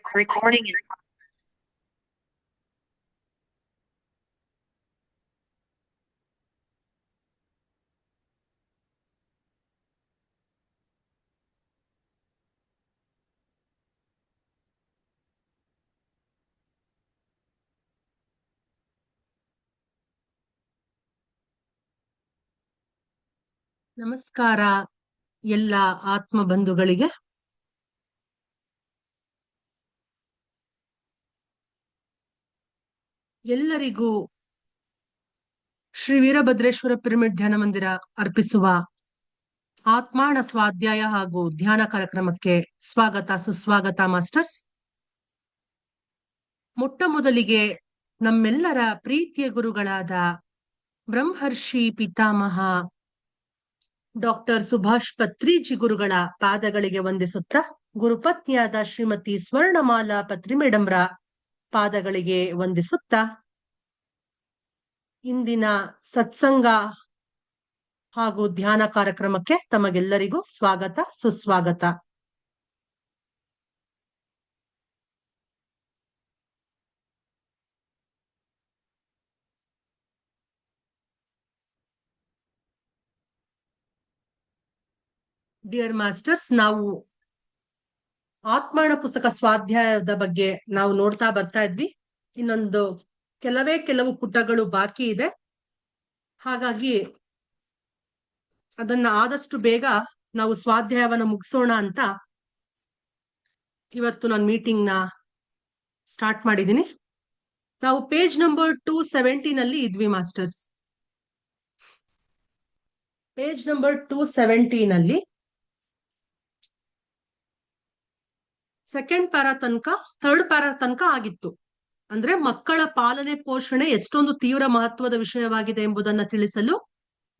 Recording in ನಮಸ್ಕಾರ ಎಲ್ಲ ಆತ್ಮ ಬಂಧುಗಳಿಗೆ. ಎಲ್ಲರಿಗೂ ಶ್ರೀ ವೀರಭದ್ರೇಶ್ವರ ಪಿರಮಿಡ್ ಧ್ಯಾನ ಮಂದಿರ ಅರ್ಪಿಸುವ ಆತ್ಮಾಣ ಸ್ವಾಧ್ಯಾಯ ಹಾಗೂ ಧ್ಯಾನ ಕಾರ್ಯಕ್ರಮಕ್ಕೆ ಸ್ವಾಗತ ಸುಸ್ವಾಗತ ಮಾಸ್ಟರ್ಸ್. ಮೊಟ್ಟ ಮೊದಲಿಗೆ ನಮ್ಮೆಲ್ಲರ ಪ್ರೀತಿಯ ಗುರುಗಳಾದ ಬ್ರಹ್ಮರ್ಷಿ ಪಿತಾಮಹ ಡಾಕ್ಟರ್ ಸುಭಾಷ್ ಪತ್ರಿಜಿ ಗುರುಗಳ ಪಾದಗಳಿಗೆ ವಂದಿಸುತ್ತಾ, ಗುರುಪತ್ನಿಯಾದ ಶ್ರೀಮತಿ ಸ್ವರ್ಣಮಾಲಾ ಪತ್ರಿ ಮೇಡಂರ ಪಾದಗಳಿಗೆ ವಂದಿಸುತ್ತಾ, ಇಂದಿನ ಸತ್ಸಂಗ ಹಾಗೂ ಧ್ಯಾನ ಕಾರ್ಯಕ್ರಮಕ್ಕೆ ತಮಗೆಲ್ಲರಿಗೂ ಸ್ವಾಗತ ಸುಸ್ವಾಗತ. ಡಿಯರ್ ಮಾಸ್ಟರ್ಸ್, ನಾವು ಆತ್ಮಾಣ ಪುಸ್ತಕ ಸ್ವಾಧ್ಯಾಯದ ಬಗ್ಗೆ ನಾವು ನೋಡ್ತಾ ಬರ್ತಾ ಇದ್ವಿ. ಇನ್ನೊಂದು ಕೆಲವು ಪುಟಗಳು ಬಾಕಿ ಇದೆ. ಹಾಗಾಗಿ ಅದನ್ನ ಆದಷ್ಟು ಬೇಗ ನಾವು ಸ್ವಾಧ್ಯಾಯವನ್ನ ಮುಗಿಸೋಣ ಅಂತ ಇವತ್ತು ನಾನು ಮೀಟಿಂಗ್ ನ ಸ್ಟಾರ್ಟ್ ಮಾಡಿದ್ದೀನಿ. ನಾವು ಪೇಜ್ ನಂಬರ್ 270 ನಲ್ಲಿ ಇದ್ವಿ ಮಾಸ್ಟರ್ಸ್. ಪೇಜ್ ನಂಬರ್ 270 ನಲ್ಲಿ ಸೆಕೆಂಡ್ ಪ್ಯಾರಾ ತನಕ, ಥರ್ಡ್ ಪ್ಯಾರಾ ತನಕ ಆಗಿತ್ತು. ಅಂದ್ರೆ ಮಕ್ಕಳ ಪಾಲನೆ ಪೋಷಣೆ ಎಷ್ಟೊಂದು ತೀವ್ರ ಮಹತ್ವದ ವಿಷಯವಾಗಿದೆ ಎಂಬುದನ್ನು ತಿಳಿಸಲು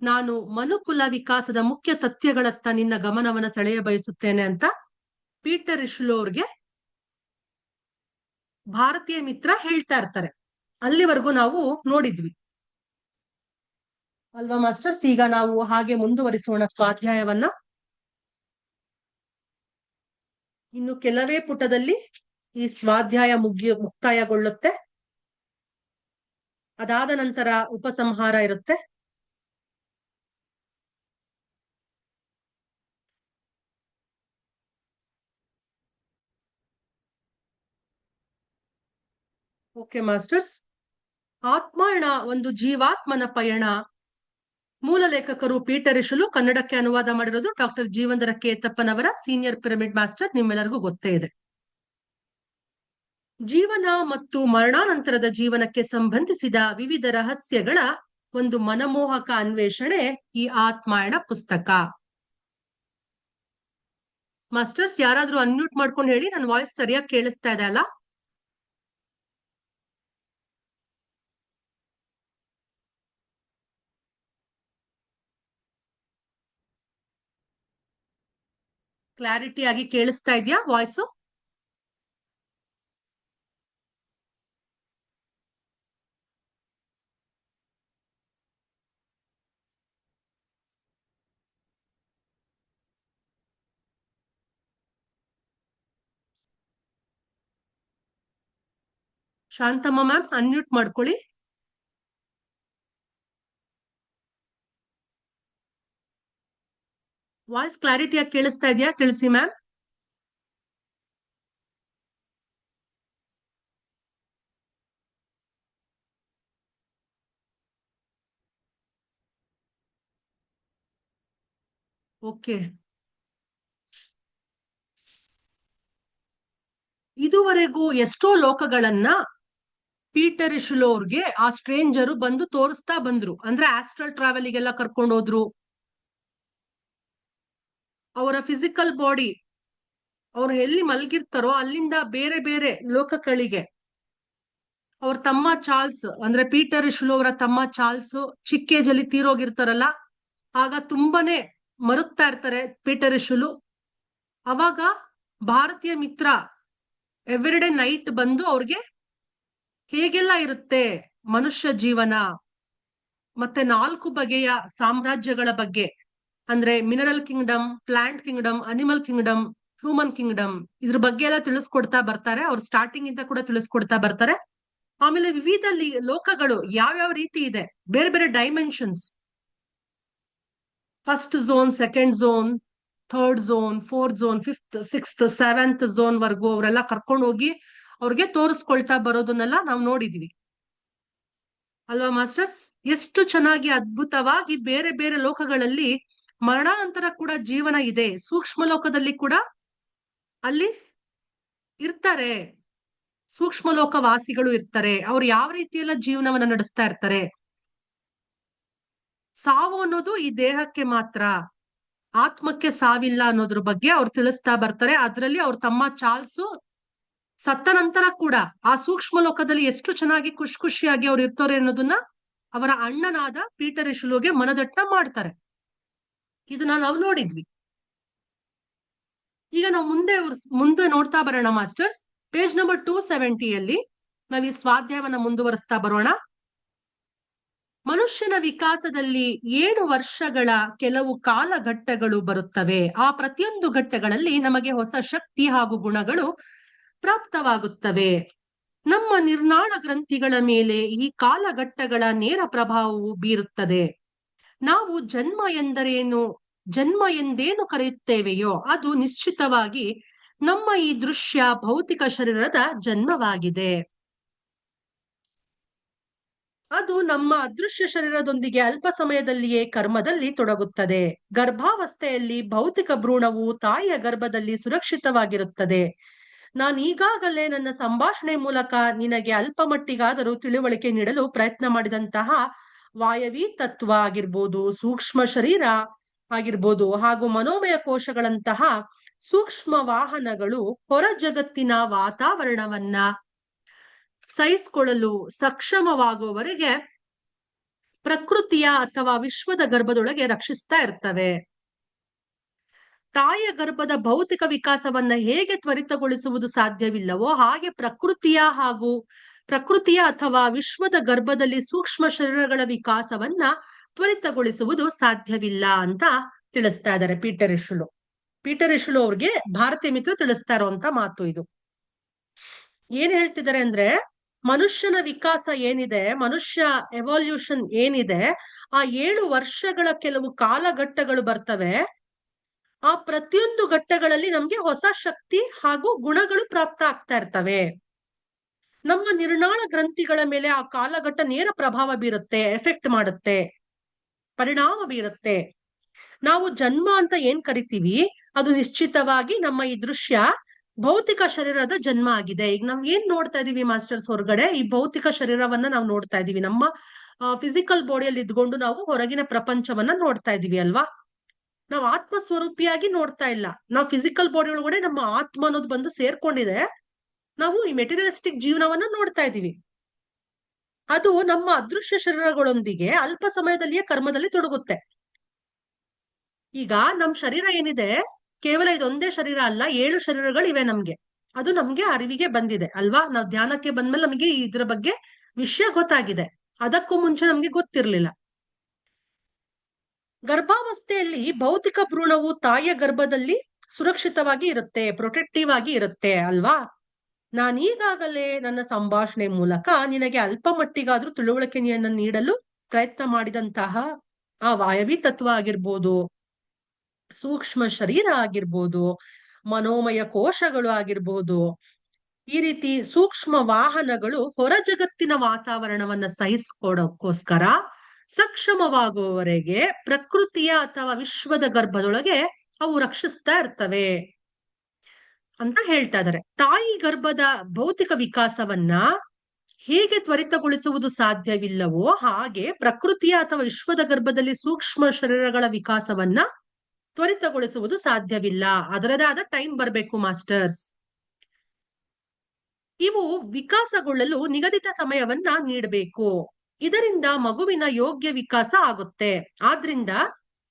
ನಾನು ಮನುಕುಲ ವಿಕಾಸದ ಮುಖ್ಯ ತಥ್ಯಗಳತ್ತ ನಿನ್ನ ಗಮನವನ್ನು ಸೆಳೆಯ ಬಯಸುತ್ತೇನೆ ಅಂತ ಪೀಟರ್ ರಿಶ್ಲೋರ್ಗೆ ಭಾರತೀಯ ಮಿತ್ರ ಹೇಳ್ತಾ ಇರ್ತಾರೆ. ಅಲ್ಲಿವರೆಗೂ ನಾವು ನೋಡಿದ್ವಿ ಅಲ್ವಾ ಮಾಸ್ಟರ್ಸ್? ಈಗ ನಾವು ಹಾಗೆ ಮುಂದುವರಿಸೋಣ ಸ್ವಾಧ್ಯಾಯವನ್ನ. ಇನ್ನು ಕೆಲವೇ ಪುಟದಲ್ಲಿ ಈ ಸ್ವಾಧ್ಯಾಯ ಮುಕ್ತಾಯಗೊಳ್ಳುತ್ತೆ. ಅದಾದ ನಂತರ ಉಪಸಂಹಾರ ಇರುತ್ತೆ. ಓಕೆ ಮಾಸ್ಟರ್ಸ್, ಆತ್ಮಾಣ ಒಂದು ಜೀವಾತ್ಮನ ಪಯಣ. ಮೂಲ ಲೇಖಕರು ಪೀಟರ್ ರಿಶ್ಲೋ, ಕನ್ನಡಕ್ಕೆ ಅನುವಾದ ಮಾಡಿರೋದು ಡಾಕ್ಟರ್ ಜೀವಂದರ ಕೇತಪ್ಪನವರ, ಸೀನಿಯರ್ ಪಿರಮಿಡ್ ಮಾಸ್ಟರ್, ನಿಮ್ಮೆಲ್ಲರಿಗೂ ಗೊತ್ತೇ ಇದೆ. ಜೀವನ ಮತ್ತು ಮರಣಾನಂತರದ ಜೀವನಕ್ಕೆ ಸಂಬಂಧಿಸಿದ ವಿವಿಧ ರಹಸ್ಯಗಳ ಒಂದು ಮನಮೋಹಕ ಅನ್ವೇಷಣೆ ಈ ಆತ್ಮಾಯಣ ಪುಸ್ತಕ. ಮಾಸ್ಟರ್ಸ್, ಯಾರಾದ್ರೂ ಅನ್ಮ್ಯೂಟ್ ಮಾಡ್ಕೊಂಡು ಹೇಳಿ, ನನ್ನ ವಾಯ್ಸ್ ಸರಿಯಾಗಿ ಕೇಳಿಸ್ತಾ ಇದೆ ಅಲ್ಲ? ಕ್ಲಾರಿಟಿ ಆಗಿ ಕೇಳಿಸ್ತಾ ಇದೆಯಾ ವಾಯ್ಸು? ಶಾಂತಮ್ಮ ಮ್ಯಾಮ್, ಅನ್ಮ್ಯೂಟ್ ಮಾಡ್ಕೊಳ್ಳಿ. ವಾಯ್ಸ್ ಕ್ಲಾರಿಟಿಯಾಗಿ ಕೇಳಿಸ್ತಾ ಇದೆಯಾ? ತಿಳಿಸಿ ಮ್ಯಾಮ್. ಓಕೆ, ಇದುವರೆಗೂ ಎಷ್ಟೋ ಲೋಕಗಳನ್ನ ಪೀಟರ್ ರಿಶ್ಲೋರ್ಗೆ ಆ ಸ್ಟ್ರೇಂಜರು ಬಂದು ತೋರಿಸ್ತಾ ಬಂದ್ರು. ಅಂದ್ರೆ ಆಸ್ಟ್ರಲ್ ಟ್ರಾವೆಲಿಗೆಲ್ಲ ಕರ್ಕೊಂಡು ಹೋದ್ರು. ಅವರ ಫಿಸಿಕಲ್ ಬಾಡಿ, ಅವ್ರು ಎಲ್ಲಿ ಮಲಗಿರ್ತಾರೋ ಅಲ್ಲಿಂದ ಬೇರೆ ಬೇರೆ ಲೋಕಗಳಿಗೆ ಅವ್ರ ತಮ್ಮ ಚಾರ್ಲ್ಸ್, ಅಂದ್ರೆ ಪೀಟರ್ ರಿಶ್ಲೋ ಅವರ ತಮ್ಮ ಚಾರ್ಲ್ಸ್ ಚಿಕ್ಕ ಏಜ್ ಅಲ್ಲಿ ತೀರೋಗಿರ್ತಾರಲ್ಲ, ಆಗ ತುಂಬಾನೇ ಮರುಗ್ತಾ ಇರ್ತಾರೆ ಪೀಟರ್ ರಿಶ್ಲೋ. ಅವಾಗ ಭಾರತೀಯ ಮಿತ್ರ ಎವ್ರಿಡೇ ನೈಟ್ ಬಂದು ಅವ್ರಿಗೆ ಹೇಗೆಲ್ಲ ಇರುತ್ತೆ ಮನುಷ್ಯ ಜೀವನ, ಮತ್ತೆ 4 ಬಗೆಯ ಸಾಮ್ರಾಜ್ಯಗಳ ಬಗ್ಗೆ, ಅಂದ್ರೆ mineral Kingdom, plant Kingdom, animal Kingdom, human Kingdom ಇದ್ರ ಬಗ್ಗೆ ಎಲ್ಲ ತಿಳಿಸ್ಕೊಡ್ತಾ ಬರ್ತಾರೆ. ಅವ್ರು ಸ್ಟಾರ್ಟಿಂಗ್ ಇಂದ ಕೂಡ ತಿಳಿಸ್ಕೊಡ್ತಾ ಬರ್ತಾರೆ. ಆಮೇಲೆ ವಿವಿಧ ಲೋಕಗಳು ಯಾವ್ಯಾವ ರೀತಿ ಇದೆ, ಬೇರೆ ಬೇರೆ dimensions, first zone, second zone, third zone, fourth zone, fifth, sixth, seventh zone ವರ್ಗು ಅವರೆಲ್ಲ ಕರ್ಕೊಂಡು ಹೋಗಿ ಅವ್ರಿಗೆ ತೋರಿಸ್ಕೊಳ್ತಾ ಬರೋದನ್ನೆಲ್ಲ ನಾವು ನೋಡಿದ್ವಿ ಅಲ್ವಾ ಮಾಸ್ಟರ್ಸ್? ಎಷ್ಟು ಚೆನ್ನಾಗಿ ಅದ್ಭುತವಾಗಿ ಬೇರೆ ಬೇರೆ ಲೋಕಗಳಲ್ಲಿ ಮರಣಾನಂತರ ಕೂಡ ಜೀವನ ಇದೆ. ಸೂಕ್ಷ್ಮ ಲೋಕದಲ್ಲಿ ಕೂಡ ಅಲ್ಲಿ ಇರ್ತಾರೆ, ಸೂಕ್ಷ್ಮ ಲೋಕ ವಾಸಿಗಳು ಇರ್ತಾರೆ. ಅವ್ರು ಯಾವ ರೀತಿಯೆಲ್ಲ ಜೀವನವನ್ನ ನಡೆಸ್ತಾ ಇರ್ತಾರೆ. ಸಾವು ಅನ್ನೋದು ಈ ದೇಹಕ್ಕೆ ಮಾತ್ರ, ಆತ್ಮಕ್ಕೆ ಸಾವಿಲ್ಲ ಅನ್ನೋದ್ರ ಬಗ್ಗೆ ಅವ್ರು ತಿಳಿಸ್ತಾ ಬರ್ತಾರೆ. ಅದ್ರಲ್ಲಿ ಅವ್ರ ತಮ್ಮ ಚಾರ್ಲ್ಸ್ ಸತ್ತ ನಂತರ ಕೂಡ ಆ ಸೂಕ್ಷ್ಮ ಲೋಕದಲ್ಲಿ ಎಷ್ಟು ಚೆನ್ನಾಗಿ ಖುಷಿಯಾಗಿ ಅವ್ರು ಇರ್ತಾರೆ ಅನ್ನೋದನ್ನ ಅವರ ಅಣ್ಣನಾದ ಪೀಟರ್ ಎಶುಲೋಗೆ ಮನದಟ್ಟ ಮಾಡ್ತಾರೆ. ಇದನ್ನ ನಾವು ನೋಡಿದ್ವಿ. ಈಗ ನಾವು ಮುಂದೆ ನೋಡ್ತಾ ಬರೋಣ ಮಾಸ್ಟರ್ಸ್. ಪೇಜ್ ನಂಬರ್ 270 ನಾವು ಈ ಸ್ವಾಧ್ಯಾಯವನ್ನ ಮುಂದುವರಿಸ್ತಾ ಬರೋಣ. ಮನುಷ್ಯನ ವಿಕಾಸದಲ್ಲಿ 7 ವರ್ಷಗಳ ಕೆಲವು ಕಾಲಘಟ್ಟಗಳು ಬರುತ್ತವೆ. ಆ ಪ್ರತಿಯೊಂದು ಘಟ್ಟಗಳಲ್ಲಿ ನಮಗೆ ಹೊಸ ಶಕ್ತಿ ಹಾಗೂ ಗುಣಗಳು ಪ್ರಾಪ್ತವಾಗುತ್ತವೆ. ನಮ್ಮ ನಿರ್ನಾಳ ಗ್ರಂಥಿಗಳ ಮೇಲೆ ಈ ಕಾಲಘಟ್ಟಗಳ ನೇರ ಪ್ರಭಾವವು ಬೀರುತ್ತದೆ. ನಾವು ಜನ್ಮ ಎಂದೇನು ಕರೆಯುತ್ತೇವೆಯೋ ಅದು ನಿಶ್ಚಿತವಾಗಿ ನಮ್ಮ ಈ ದೃಶ್ಯ ಭೌತಿಕ ಶರೀರದ ಜನ್ಮವಾಗಿದೆ. ಅದು ನಮ್ಮ ಅದೃಶ್ಯ ಶರೀರದೊಂದಿಗೆ ಅಲ್ಪ ಸಮಯದಲ್ಲಿಯೇ ಕರ್ಮದಲ್ಲಿ ತೊಡಗುತ್ತದೆ. ಗರ್ಭಾವಸ್ಥೆಯಲ್ಲಿ ಭೌತಿಕ ಭ್ರೂಣವು ತಾಯಿಯ ಗರ್ಭದಲ್ಲಿ ಸುರಕ್ಷಿತವಾಗಿರುತ್ತದೆ. ನಾನು ಈಗಾಗಲೇ ನನ್ನ ಸಂಭಾಷಣೆ ಮೂಲಕ ನಿನಗೆ ಅಲ್ಪ ಮಟ್ಟಿಗಾದರೂ ತಿಳುವಳಿಕೆ ನೀಡಲು ಪ್ರಯತ್ನ ಮಾಡಿದಂತಹ ವಾಯವೀ ತತ್ವ ಆಗಿರ್ಬೋದು, ಸೂಕ್ಷ್ಮ ಶರೀರ ಆಗಿರ್ಬೋದು ಹಾಗೂ ಮನೋಮಯ ಕೋಶಗಳಂತಹ ಸೂಕ್ಷ್ಮ ವಾಹನಗಳು ಹೊರ ಜಗತ್ತಿನ ವಾತಾವರಣವನ್ನ ಸಹಿಸಿಕೊಳ್ಳಲು ಸಕ್ಷಮವಾಗುವವರೆಗೆ ಪ್ರಕೃತಿಯ ಅಥವಾ ವಿಶ್ವದ ಗರ್ಭದೊಳಗೆ ರಕ್ಷಿಸ್ತಾ ಇರ್ತವೆ. ತಾಯಿಯ ಗರ್ಭದ ಭೌತಿಕ ವಿಕಾಸವನ್ನ ಹೇಗೆ ತ್ವರಿತಗೊಳಿಸುವುದು ಸಾಧ್ಯವಿಲ್ಲವೋ ಹಾಗೆ ಪ್ರಕೃತಿಯ ಅಥವಾ ವಿಶ್ವದ ಗರ್ಭದಲ್ಲಿ ಸೂಕ್ಷ್ಮ ಶರೀರಗಳ ವಿಕಾಸವನ್ನ ತ್ವರಿತಗೊಳಿಸುವುದು ಸಾಧ್ಯವಿಲ್ಲ ಅಂತ ತಿಳಿಸ್ತಾ ಇದ್ದಾರೆ ಪೀಟರ್ ಎಶುಲೋ ಅವ್ರಿಗೆ ಭಾರತೀಯ ಮಿತ್ರ ತಿಳಿಸ್ತಾ ಇರುವಂತ ಮಾತು ಇದು. ಏನ್ ಹೇಳ್ತಿದ್ದಾರೆ ಅಂದ್ರೆ, ಮನುಷ್ಯನ ವಿಕಾಸ ಏನಿದೆ, ಮನುಷ್ಯ ಎವಾಲ್ಯೂಷನ್ ಏನಿದೆ, ಆ 7 ವರ್ಷಗಳ ಕೆಲವು ಕಾಲಘಟ್ಟಗಳು ಬರ್ತವೆ. ಆ ಪ್ರತಿಯೊಂದು ಘಟ್ಟಗಳಲ್ಲಿ ನಮ್ಗೆ ಹೊಸ ಶಕ್ತಿ ಹಾಗೂ ಗುಣಗಳು ಪ್ರಾಪ್ತ ಆಗ್ತಾ ಇರ್ತವೆ. ನಮ್ಮ ನಿರ್ನಾಳ ಗ್ರಂಥಿಗಳ ಮೇಲೆ ಆ ಕಾಲಘಟ್ಟ ನೇರ ಪ್ರಭಾವ ಬೀರುತ್ತೆ, ಎಫೆಕ್ಟ್ ಮಾಡುತ್ತೆ, ಪರಿಣಾಮ ಬೀರುತ್ತೆ. ನಾವು ಜನ್ಮ ಅಂತ ಏನ್ ಕರಿತೀವಿ ಅದು ನಿಶ್ಚಿತವಾಗಿ ನಮ್ಮ ಈ ದೃಶ್ಯ ಭೌತಿಕ ಶರೀರದ ಜನ್ಮ ಆಗಿದೆ. ಈಗ ನಾವ್ ಏನ್ ನೋಡ್ತಾ ಇದೀವಿ ಮಾಸ್ಟರ್ಸ್ ಹೊರಗಡೆ, ಈ ಭೌತಿಕ ಶರೀರವನ್ನ ನಾವು ನೋಡ್ತಾ ಇದೀವಿ. ನಮ್ಮ ಫಿಸಿಕಲ್ ಬಾಡಿಯಲ್ಲಿ ಇದ್ಕೊಂಡು ನಾವು ಹೊರಗಿನ ಪ್ರಪಂಚವನ್ನ ನೋಡ್ತಾ ಇದೀವಿ ಅಲ್ವಾ. ನಾವು ಆತ್ಮ ಸ್ವರೂಪಿಯಾಗಿ ನೋಡ್ತಾ ಇಲ್ಲ. ನಾವು ಫಿಸಿಕಲ್ ಬಾಡಿ ಒಳಗಡೆ ನಮ್ಮ ಆತ್ಮ ಅನ್ನೋದು ಬಂದು ಸೇರ್ಕೊಂಡಿದೆ. ನಾವು ಈ ಮೆಟೀರಿಯಲಿಸ್ಟಿಕ್ ಜೀವನವನ್ನ ನೋಡ್ತಾ ಇದೀವಿ. ಅದು ನಮ್ಮ ಅದೃಶ್ಯ ಶರೀರಗಳೊಂದಿಗೆ ಅಲ್ಪ ಸಮಯದಲ್ಲಿಯೇ ಕರ್ಮದಲ್ಲಿ ತೊಡಗುತ್ತೆ. ಈಗ ನಮ್ ಶರೀರ ಏನಿದೆ ಕೇವಲ ಇದೊಂದೇ ಶರೀರ ಅಲ್ಲ, 7 ಶರೀರಗಳು ಇವೆ ನಮ್ಗೆ. ಅದು ನಮ್ಗೆ ಅರಿವಿಗೆ ಬಂದಿದೆ ಅಲ್ವಾ. ನಾವು ಧ್ಯಾನಕ್ಕೆ ಬಂದ್ಮೇಲೆ ನಮಗೆ ಇದ್ರ ಬಗ್ಗೆ ವಿಷಯ ಗೊತ್ತಾಗಿದೆ. ಅದಕ್ಕೂ ಮುಂಚೆ ನಮ್ಗೆ ಗೊತ್ತಿರ್ಲಿಲ್ಲ. ಗರ್ಭಾವಸ್ಥೆಯಲ್ಲಿ ಭೌತಿಕ ಭ್ರೂಣವು ತಾಯಿಯ ಗರ್ಭದಲ್ಲಿ ಸುರಕ್ಷಿತವಾಗಿ ಇರುತ್ತೆ, ಪ್ರೊಟೆಕ್ಟಿವ್ ಆಗಿ ಇರುತ್ತೆ ಅಲ್ವಾ. ನಾನೀಗಾಗಲೇ ನನ್ನ ಸಂಭಾಷಣೆ ಮೂಲಕ ನಿನಗೆ ಅಲ್ಪ ಮಟ್ಟಿಗಾದ್ರೂ ತಿಳುವಳಿಕೆಯನ್ನು ನೀಡಲು ಪ್ರಯತ್ನ ಮಾಡಿದಂತಹ ಆ ವಾಯವೀ ತತ್ವ ಆಗಿರ್ಬೋದು, ಸೂಕ್ಷ್ಮ ಶರೀರ ಆಗಿರ್ಬೋದು, ಮನೋಮಯ ಕೋಶಗಳು ಆಗಿರ್ಬೋದು, ಈ ರೀತಿ ಸೂಕ್ಷ್ಮ ವಾಹನಗಳು ಹೊರ ಜಗತ್ತಿನ ವಾತಾವರಣವನ್ನ ಸಹಿಸಿಕೊಡೋಕ್ಕೋಸ್ಕರ ಸಕ್ಷಮವಾಗುವವರೆಗೆ ಪ್ರಕೃತಿಯ ಅಥವಾ ವಿಶ್ವದ ಗರ್ಭದೊಳಗೆ ಅವು ರಕ್ಷಿಸ್ತಾ ಇರ್ತವೆ ಅಂತ ಹೇಳ್ತಾ ಇದ್ದಾರೆ. ತಾಯಿ ಗರ್ಭದ ಭೌತಿಕ ವಿಕಾಸವನ್ನ ಹೇಗೆ ತ್ವರಿತಗೊಳಿಸುವುದು ಸಾಧ್ಯವಿಲ್ಲವೋ ಹಾಗೆ ಪ್ರಕೃತಿಯ ಅಥವಾ ವಿಶ್ವದ ಗರ್ಭದಲ್ಲಿ ಸೂಕ್ಷ್ಮ ಶರೀರಗಳ ವಿಕಾಸವನ್ನ ತ್ವರಿತಗೊಳಿಸುವುದು ಸಾಧ್ಯವಿಲ್ಲ. ಅದರದೇ ಆದ ಟೈಮ್ ಬರಬೇಕು ಮಾಸ್ಟರ್ಸ್. ಇವು ವಿಕಾಸಗೊಳ್ಳಲು ನಿಗದಿತ ಸಮಯವನ್ನ ನೀಡಬೇಕು. ಇದರಿಂದ ಮಗುವಿನ ಯೋಗ್ಯ ವಿಕಾಸ ಆಗುತ್ತೆ. ಆದ್ರಿಂದ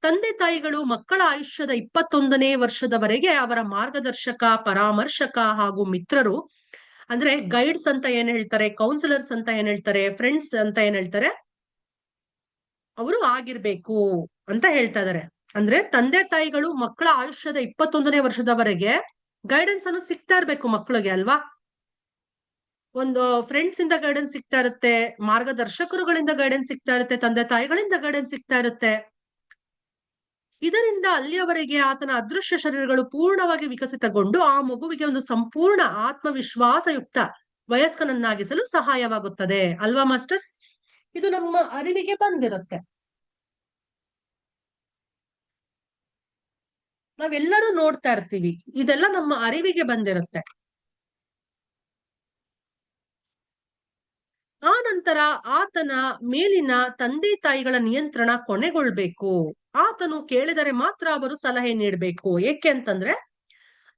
ತಂದೆ ತಾಯಿಗಳು ಮಕ್ಕಳ ಆಯುಷ್ಯದ 21ನೇ ವರ್ಷದವರೆಗೆ ಅವರ ಮಾರ್ಗದರ್ಶಕ, ಪರಾಮರ್ಶಕ ಹಾಗೂ ಮಿತ್ರರು, ಅಂದ್ರೆ ಗೈಡ್ಸ್ ಅಂತ ಏನ್ ಹೇಳ್ತಾರೆ, ಕೌನ್ಸಿಲರ್ಸ್ ಅಂತ ಏನ್ ಹೇಳ್ತಾರೆ, ಫ್ರೆಂಡ್ಸ್ ಅಂತ ಏನ್ ಹೇಳ್ತಾರೆ, ಅವರು ಆಗಿರ್ಬೇಕು ಅಂತ ಹೇಳ್ತಾ ಇದಾರೆ. ಅಂದ್ರೆ ತಂದೆ ತಾಯಿಗಳು ಮಕ್ಕಳ ಆಯುಷ್ಯದ 21ನೇ ವರ್ಷದವರೆಗೆ ಗೈಡೆನ್ಸ್ ಅನ್ನೋದು ಸಿಗ್ತಾ ಇರ್ಬೇಕು ಮಕ್ಕಳಿಗೆ ಅಲ್ವಾ. ಒಂದು ಫ್ರೆಂಡ್ಸ್ ಇಂದ ಗೈಡೆನ್ಸ್ ಸಿಗ್ತಾ ಇರುತ್ತೆ, ಮಾರ್ಗದರ್ಶಕರುಗಳಿಂದ ಗೈಡೆನ್ಸ್ ಸಿಗ್ತಾ ಇರುತ್ತೆ, ತಂದೆ ತಾಯಿಗಳಿಂದ ಗೈಡೆನ್ಸ್ ಸಿಗ್ತಾ ಇರುತ್ತೆ. ಇದರಿಂದ ಅಲ್ಲಿಯವರೆಗೆ ಆತನ ಅದೃಶ್ಯ ಶರೀರಗಳು ಪೂರ್ಣವಾಗಿ ವಿಕಸಿತಗೊಂಡು ಆ ಮಗುವಿಗೆ ಒಂದು ಸಂಪೂರ್ಣ ಆತ್ಮವಿಶ್ವಾಸಯುಕ್ತ ವಯಸ್ಕನನ್ನಾಗಿಸಲು ಸಹಾಯವಾಗುತ್ತದೆ ಅಲ್ವಾ ಮಾಸ್ಟರ್ಸ್. ಇದು ನಮ್ಮ ಅರಿವಿಗೆ ಬಂದಿರುತ್ತೆ, ನಾವೆಲ್ಲರೂ ನೋಡ್ತಾ ಇರ್ತೀವಿ, ಇದೆಲ್ಲ ನಮ್ಮ ಅರಿವಿಗೆ ಬಂದಿರುತ್ತೆ. ಆ ನಂತರ ಆತನ ಮೇಲಿನ ತಂದೆ ತಾಯಿಗಳ ನಿಯಂತ್ರಣ ಕೊನೆಗೊಳ್ಬೇಕು. ಆತನು ಕೇಳಿದರೆ ಮಾತ್ರ ಅವರು ಸಲಹೆ ನೀಡಬೇಕು. ಏಕೆ ಅಂತಂದ್ರೆ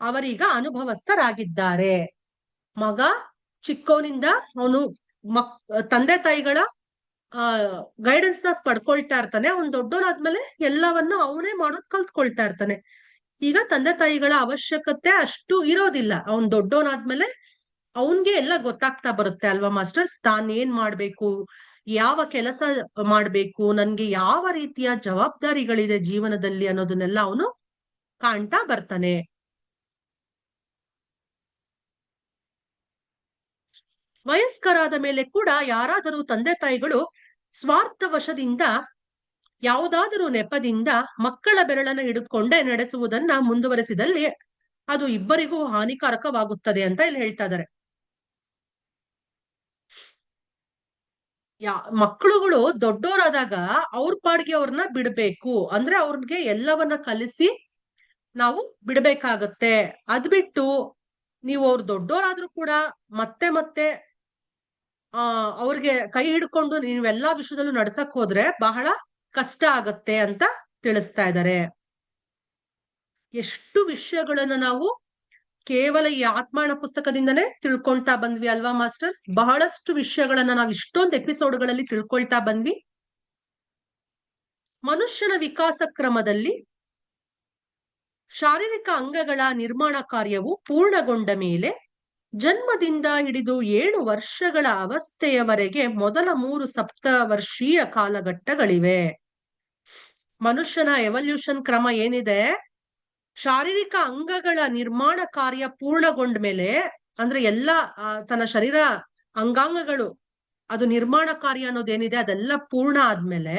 ಅವರೀಗ ಅನುಭವಸ್ಥರಾಗಿದ್ದಾರೆ. ಮಗ ಚಿಕ್ಕವನಿಂದ ಅವನು ತಂದೆ ತಾಯಿಗಳ ಗೈಡೆನ್ಸ್ ನ ಪಡ್ಕೊಳ್ತಾ ಇರ್ತಾನೆ. ಅವ್ನು ದೊಡ್ಡವನಾದ್ಮೇಲೆ ಎಲ್ಲವನ್ನ ಅವನೇ ಮಾಡೋದ್ ಕಲ್ತ್ಕೊಳ್ತಾ ಇರ್ತಾನೆ. ಈಗ ತಂದೆ ತಾಯಿಗಳ ಅವಶ್ಯಕತೆ ಅಷ್ಟು ಇರೋದಿಲ್ಲ. ಅವ್ನ್ ದೊಡ್ಡವನಾದ್ಮೇಲೆ ಅವನ್ಗೆ ಎಲ್ಲ ಗೊತ್ತಾಗ್ತಾ ಬರುತ್ತೆ ಅಲ್ವಾ ಮಾಸ್ಟರ್ಸ್. ತಾನ್ ಏನ್ ಮಾಡ್ಬೇಕು, ಯಾವ ಕೆಲಸ ಮಾಡ್ಬೇಕು, ನನ್ಗೆ ಯಾವ ರೀತಿಯ ಜವಾಬ್ದಾರಿಗಳಿದೆ ಜೀವನದಲ್ಲಿ ಅನ್ನೋದನ್ನೆಲ್ಲ ಅವನು ಕಾಣ್ತಾ ಬರ್ತಾನೆ. ವಯಸ್ಕರಾದ ಮೇಲೆ ಕೂಡ ಯಾರಾದರೂ ತಂದೆ ತಾಯಿಗಳು ಸ್ವಾರ್ಥವಶದಿಂದ ಯಾವುದಾದರೂ ನೆಪದಿಂದ ಮಕ್ಕಳ ಬೆರಳನ್ನು ಹಿಡಿದುಕೊಂಡೇ ನಡೆಸುವುದನ್ನ ಮುಂದುವರೆಸಿದಲ್ಲಿ ಅದು ಇಬ್ಬರಿಗೂ ಹಾನಿಕಾರಕವಾಗುತ್ತದೆ ಅಂತ ಇಲ್ಲಿ ಹೇಳ್ತಾ ಇದ್ದಾರೆ. ಮಕ್ಕಳುಗಳು ದೊಡ್ಡವರಾದಾಗ ಅವ್ರ ಪಾಡಿಗೆ ಅವ್ರನ್ನ ಬಿಡ್ಬೇಕು, ಅಂದ್ರೆ ಅವ್ರಿಗೆ ಎಲ್ಲವನ್ನ ಕಲಿಸಿ ನಾವು ಬಿಡ್ಬೇಕಾಗತ್ತೆ. ಅದ್ ಬಿಟ್ಟು ನೀವು ಅವ್ರು ದೊಡ್ಡವರಾದ್ರೂ ಕೂಡ ಮತ್ತೆ ಮತ್ತೆ ಅವ್ರಿಗೆ ಕೈ ಹಿಡ್ಕೊಂಡು ನೀವೆಲ್ಲಾ ವಿಷಯದಲ್ಲೂ ನಡ್ಸಕ್ ಹೋದ್ರೆ ಬಹಳ ಕಷ್ಟ ಆಗತ್ತೆ ಅಂತ ತಿಳಿಸ್ತಾ ಇದ್ದಾರೆ. ಎಷ್ಟು ವಿಷಯಗಳನ್ನ ನಾವು ಕೇವಲ ಈ ಆತ್ಮಾಯಣ ಪುಸ್ತಕದಿಂದನೇ ತಿಳ್ಕೊಳ್ತಾ ಬಂದ್ವಿ ಅಲ್ವಾ ಮಾಸ್ಟರ್ಸ್. ಬಹಳಷ್ಟು ವಿಷಯಗಳನ್ನ ನಾವು ಇಷ್ಟೊಂದು ಎಪಿಸೋಡ್ಗಳಲ್ಲಿ ತಿಳ್ಕೊಳ್ತಾ ಬಂದ್ವಿ. ಮನುಷ್ಯನ ವಿಕಾಸ ಕ್ರಮದಲ್ಲಿ ಶಾರೀರಿಕ ಅಂಗಗಳ ನಿರ್ಮಾಣ ಕಾರ್ಯವು ಪೂರ್ಣಗೊಂಡ ಮೇಲೆ ಜನ್ಮದಿಂದ ಹಿಡಿದು 7 ವರ್ಷಗಳ ಅವಸ್ಥೆಯವರೆಗೆ ಮೊದಲ 3 ಸಪ್ತವರ್ಷೀಯ ಕಾಲಘಟ್ಟಗಳಿವೆ. ಮನುಷ್ಯನ ಎವಲ್ಯೂಷನ್ ಕ್ರಮ ಏನಿದೆ, ಶಾರೀರಿಕ ಅಂಗಗಳ ನಿರ್ಮಾಣ ಕಾರ್ಯ ಪೂರ್ಣಗೊಂಡ ಮೇಲೆ, ಅಂದ್ರೆ ಎಲ್ಲ ತನ್ನ ಶರೀರ ಅಂಗಾಂಗಗಳು ಅದು ನಿರ್ಮಾಣ ಕಾರ್ಯ ಅನ್ನೋದೇನಿದೆ ಅದೆಲ್ಲ ಪೂರ್ಣ ಆದ್ಮೇಲೆ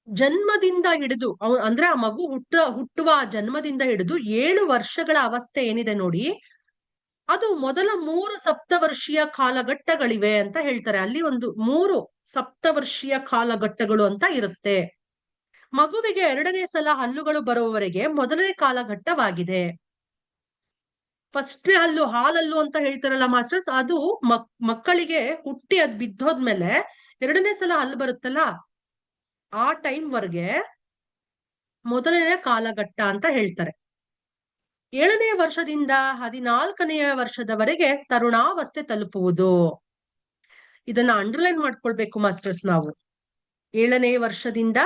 ಜನ್ಮದಿಂದ ಹಿಡಿದು ಅಂದ್ರೆ ಆ ಮಗು ಹುಟ್ಟುವ ಜನ್ಮದಿಂದ ಹಿಡಿದು 7 ವರ್ಷಗಳ ಅವಸ್ಥೆ ಏನಿದೆ ನೋಡಿ, ಅದು ಮೊದಲ 3 ಸಪ್ತವರ್ಷೀಯ ಕಾಲಘಟ್ಟಗಳಿವೆ ಅಂತ ಹೇಳ್ತಾರೆ. ಅಲ್ಲಿ ಒಂದು 3 ಸಪ್ತವರ್ಷೀಯ ಕಾಲಘಟ್ಟಗಳು ಅಂತ ಇರುತ್ತೆ. ಮಗುವಿಗೆ 2ನೇ ಸಲ ಹಲ್ಲುಗಳು ಬರುವವರೆಗೆ ಮೊದಲನೇ ಕಾಲಘಟ್ಟವಾಗಿದೆ. ಫಸ್ಟ್ ಹಲ್ಲು ಹಾಲಲ್ಲು ಅಂತ ಹೇಳ್ತಾರಲ್ಲ ಮಾಸ್ಟರ್ಸ್, ಅದು ಮಕ್ಕಳಿಗೆ ಹುಟ್ಟಿ ಅದ್ ಬಿದ್ದೋದ್ಮೇಲೆ 2ನೇ ಸಲ ಹಲ್ಲು ಬರುತ್ತಲ್ಲ, ಆ ಟೈಮ್ ವರ್ಗೆ ಮೊದಲನೇ ಕಾಲಘಟ್ಟ ಅಂತ ಹೇಳ್ತಾರೆ. 7ನೇ ವರ್ಷದಿಂದ 14ನೇ ವರ್ಷದವರೆಗೆ ತರುಣಾವಸ್ಥೆ ತಲುಪುವುದು. ಇದನ್ನ ಅಂಡರ್ಲೈನ್ ಮಾಡ್ಕೊಳ್ಬೇಕು ಮಾಸ್ಟರ್ಸ್ ನಾವು. 7ನೇ ವರ್ಷದಿಂದ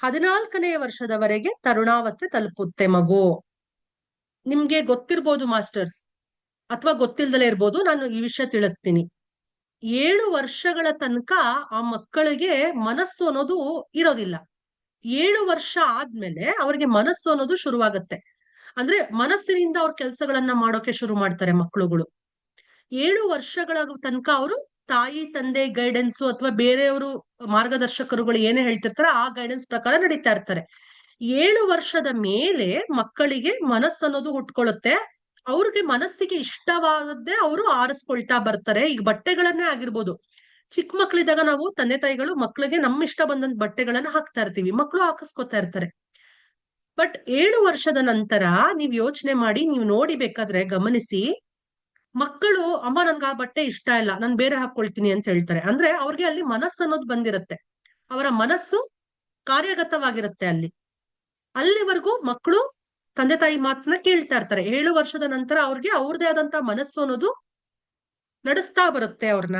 14ನೇ ವರ್ಷದವರೆಗೆ ತರುಣಾವಸ್ಥೆ ತಲುಪುತ್ತೆ ಮಗು. ನಿಮ್ಗೆ ಗೊತ್ತಿರ್ಬೋದು ಮಾಸ್ಟರ್ಸ್, ಅಥವಾ ಗೊತ್ತಿಲ್ದಲೇ ಇರ್ಬೋದು, ನಾನು ಈ ವಿಷಯ ತಿಳಿಸ್ತೀನಿ. 7 ವರ್ಷಗಳ ತನಕ ಆ ಮಕ್ಕಳಿಗೆ ಮನಸ್ಸು ಅನ್ನೋದು ಇರೋದಿಲ್ಲ. 7 ವರ್ಷ ಆದ್ಮೇಲೆ ಅವ್ರಿಗೆ ಮನಸ್ಸು ಅನ್ನೋದು ಶುರುವಾಗತ್ತೆ. ಅಂದ್ರೆ ಮನಸ್ಸಿನಿಂದ ಅವ್ರ ಕೆಲ್ಸಗಳನ್ನ ಮಾಡೋಕೆ ಶುರು ಮಾಡ್ತಾರೆ ಮಕ್ಕಳುಗಳು. 7 ವರ್ಷಗಳ ತನಕ ಅವರು ತಾಯಿ ತಂದೆ ಗೈಡೆನ್ಸ್ ಅಥವಾ ಬೇರೆಯವರು ಮಾರ್ಗದರ್ಶಕರುಗಳು ಏನೇ ಹೇಳ್ತಿರ್ತಾರೆ ಆ ಗೈಡೆನ್ಸ್ ಪ್ರಕಾರ ನಡೀತಾ ಇರ್ತಾರೆ. 7 ವರ್ಷದ ಮೇಲೆ ಮಕ್ಕಳಿಗೆ ಮನಸ್ಸನ್ನೋದು ಹುಟ್ಕೊಳ್ಳುತ್ತೆ. ಅವ್ರಿಗೆ ಮನಸ್ಸಿಗೆ ಇಷ್ಟವಾದದ್ದೇ ಅವರು ಆರಿಸ್ಕೊಳ್ತಾ ಬರ್ತಾರೆ. ಈಗ ಬಟ್ಟೆಗಳನ್ನೇ ಆಗಿರ್ಬೋದು, ಚಿಕ್ಕ ಮಕ್ಳಿದಾಗ ನಾವು ತಂದೆ ತಾಯಿಗಳು ಮಕ್ಳಿಗೆ ನಮ್ಮ ಇಷ್ಟ ಬಂದಂತ ಬಟ್ಟೆಗಳನ್ನ ಹಾಕ್ತಾ ಇರ್ತೀವಿ, ಮಕ್ಕಳು ಹಾಕಿಸ್ಕೊತಾ ಇರ್ತಾರೆ. ಬಟ್ 7 ವರ್ಷದ ನಂತರ ನೀವ್ ಯೋಚನೆ ಮಾಡಿ, ನೀವು ನೋಡಿ ಬೇಕಾದ್ರೆ ಗಮನಿಸಿ, ಮಕ್ಕಳು ಅಮ್ಮ ನನ್ಗೆ ಆ ಬಟ್ಟೆ ಇಷ್ಟ ಇಲ್ಲ, ನಾನು ಬೇರೆ ಹಾಕೊಳ್ತೀನಿ ಅಂತ ಹೇಳ್ತಾರೆ. ಅಂದ್ರೆ ಅವ್ರಿಗೆ ಅಲ್ಲಿ ಮನಸ್ಸು ಅನ್ನೋದು ಬಂದಿರತ್ತೆ, ಅವರ ಮನಸ್ಸು ಕಾರ್ಯಗತವಾಗಿರುತ್ತೆ ಅಲ್ಲಿ. ಅಲ್ಲಿವರೆಗೂ ಮಕ್ಕಳು ತಂದೆ ತಾಯಿ ಮಾತನ್ನ ಕೇಳ್ತಾ ಇರ್ತಾರೆ. 7 ವರ್ಷದ ನಂತರ ಅವ್ರಿಗೆ ಅವ್ರದೇ ಆದಂತ ಮನಸ್ಸು ಅನ್ನೋದು ನಡೆಸ್ತಾ ಬರುತ್ತೆ ಅವ್ರನ್ನ.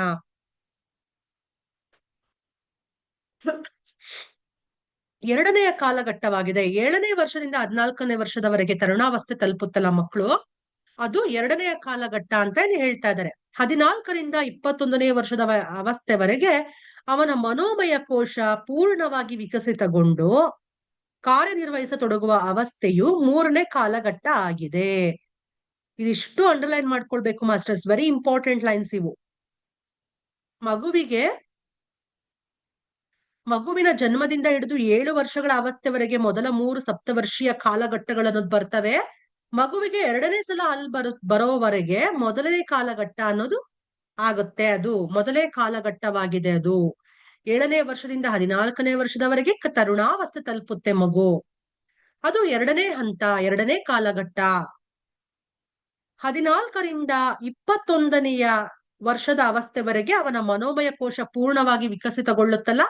ಎರಡನೆಯ ಕಾಲಘಟ್ಟವಾಗಿದೆ. 7ನೇ ವರ್ಷದಿಂದ 14ನೇ ವರ್ಷದವರೆಗೆ ತರುಣಾವಸ್ಥೆ ತಲುಪುತ್ತಲ್ಲ ಮಕ್ಕಳು, ಅದು 2ನೇ ಕಾಲಘಟ್ಟ ಅಂತ ಹೇಳ್ತಾ ಇದ್ದಾರೆ. 14ರಿಂದ 21ನೇ ವರ್ಷದ ಅವಸ್ಥೆವರೆಗೆ ಅವನ ಮನೋಮಯ ಕೋಶ ಪೂರ್ಣವಾಗಿ ವಿಕಸಿತಗೊಂಡು ಕಾರ್ಯನಿರ್ವಹಿಸತೊಡಗುವ ಅವಸ್ಥೆಯು ಮೂರನೇ ಕಾಲಘಟ್ಟ ಆಗಿದೆ. ಇದಿಷ್ಟು ಅಂಡರ್ಲೈನ್ ಮಾಡ್ಕೊಳ್ಬೇಕು ಮಾಸ್ಟರ್ಸ್, ವೆರಿ ಇಂಪಾರ್ಟೆಂಟ್ ಲೈನ್ಸ್ ಇವು. ಮಗುವಿನ ಜನ್ಮದಿಂದ ಹಿಡಿದು 7 ವರ್ಷಗಳ ಅವಸ್ಥೆವರೆಗೆ ಮೊದಲ 3 ಸಪ್ತವರ್ಷೀಯ ಕಾಲಘಟ್ಟಗಳನ್ನೋದು ಬರ್ತವೆ. ಮಗುವಿಗೆ 2ನೇ ಸಲ ಹಲ್ ಬರೋವರೆಗೆ ಮೊದಲನೇ ಕಾಲಘಟ್ಟ ಅನ್ನೋದು ಆಗುತ್ತೆ. ಅದು ಮೊದಲನೇ ಕಾಲಘಟ್ಟವಾಗಿದೆ. ಅದು 7ನೇ ವರ್ಷದಿಂದ 14ನೇ ವರ್ಷದವರೆಗೆ ತರುಣಾವಸ್ಥೆ ತಲುಪುತ್ತೆ ಮಗು. ಅದು 2ನೇ ಹಂತ, 2ನೇ ಕಾಲಘಟ್ಟ. 14ರಿಂದ 21ನೆಯ ವರ್ಷದ ಅವಸ್ಥೆವರೆಗೆ ಅವನ ಮನೋಮಯ ಕೋಶ ಪೂರ್ಣವಾಗಿ ವಿಕಸಿತಗೊಳ್ಳುತ್ತಲ್ಲ,